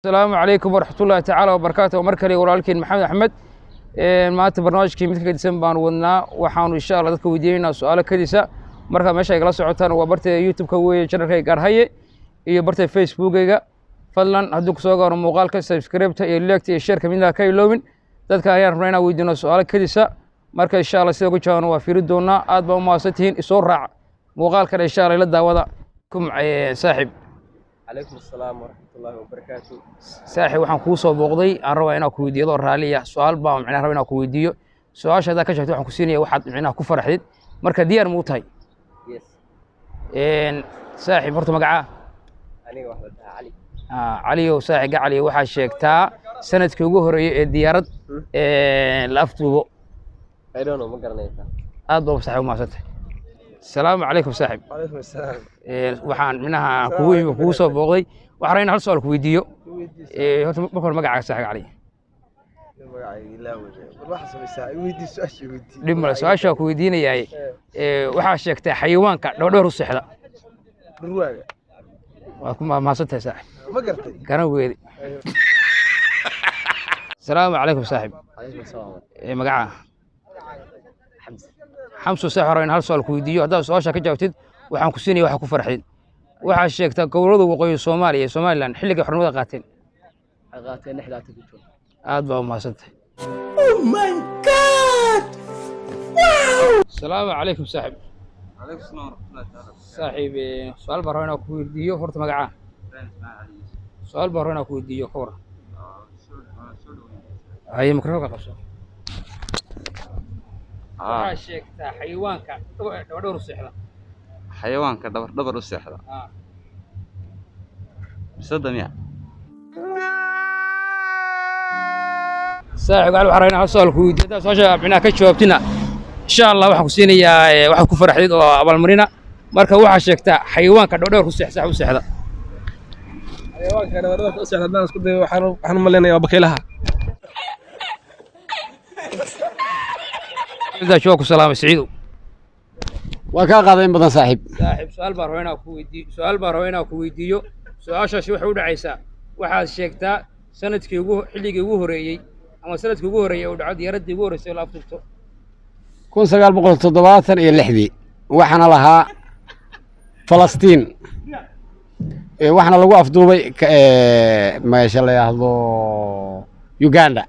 السلام عليكم ورحمة الله تعالى وبركاته ومركلي ورالكين محمد أحمد maanta barnaamijkii mid ka gedisan baan wadnaa waxaanu insha Allah dadka weydiinaynaa su'aalo kadisa marka meesha ay kala socotaan waa barta YouTube-ka weeye channelka Gaarhaye iyo barta Facebook-ga fadlan haddii ku soo gaaro muuqaalka subscribe-ta iyo like-ta iyo share-ka midna ka iloobin dadka ayaan rabnaa inaan weydiino su'aalo kadisa marka insha Allah sidoo kale waa fiiri doonaa aad baa u mahadsantihiin isoo raac muuqaalkan insha Allah ila daawada kum saaxib عليكم السلام ورحمة الله وبركاته. saaxib waxaan kuu soo booqday aan rabaa inaan ku weydiiyo raali ah su'aal baa macnaha rabaa inaan ku weydiiyo su'aashaada ka sheegtay waxaan ku siinayaa waxaad macnaha ku faraxdid marka diyaar ma u tahay Yes. saaxib horta magaca أنا واحد علي. cali oo saaxiga cali waxaa sheegtaa sanadkii ugu horeeyay ee diyaarad la afduubo I don't know ما قرنيتها. aad baa saaxib u mahadsantahay السلام عليكم saaxib عليكم السلام. waxaan macnaha kugu soo booqday waxaan rabaa inaan hal su'aal ku weydiiyo horta marka hore magacaaga saaxiga cali dhib male su-aashaa ku weydiinayaay waxaa sheegtay xayawaanka dhowr u seexda waa ku mahadsantahay saaxib garan weedi السلام عليكم saaxib عليكم السلام. magaca حمزة. xamsu saaxib rabaa inaan hal su'aal ku weydiiyo haddaad su-aashaa ka jawaabtid waxaan ku siinayaa waxa ku farxid waxaa sheegtaa gobollada waqooyi Soomaaliya iyo Somaliland xilliga xornimada qaateen عقاتين إحدى تبيتون. aad baa u mahadsantahay oh my god wow السلام عليكم saaxib عليكم السلام ورحمة الله تعالى. saaxib su'aal baan rabaa inaan ku weydiiyo horta magaca su'aal baan rabaa inaan ku weydiiyo ka waran haye mikrofoonka qabso waxaa sheegtaa xayawaanka dhowr u seexda xayawaanka dhabar u seexda bisada miya saaxiib waxaan rabaa inaan su'aal ku weydiiyo haddaad su'aasha macnaha ka jawaabtina insha Allah waxaan ku siinayaa waxaad ku farxdid oo abaalmarina marka waxaa sheegtaa xayawaanka dhowr u seexda u seexda حيوانك أنا ورد أسعد الناس كده وحنا ملينا يا بكيلها. إذا شوكو سلام سعيدو وكان قاضي بدن صاحب saaxiib su'aal baan rabaa inaan ku weydiiyo su'aashaasi waxay u dhacaysaa waxaad sheegtaa xilligii ugu horeeyay ama sanadkii ugu horeeyay oo dhacay diyaaradii ugu horeysay la afduubto 1976 waxana lahaa Falastiin waxana lagu afduubay meesha la yiraahdo Uganda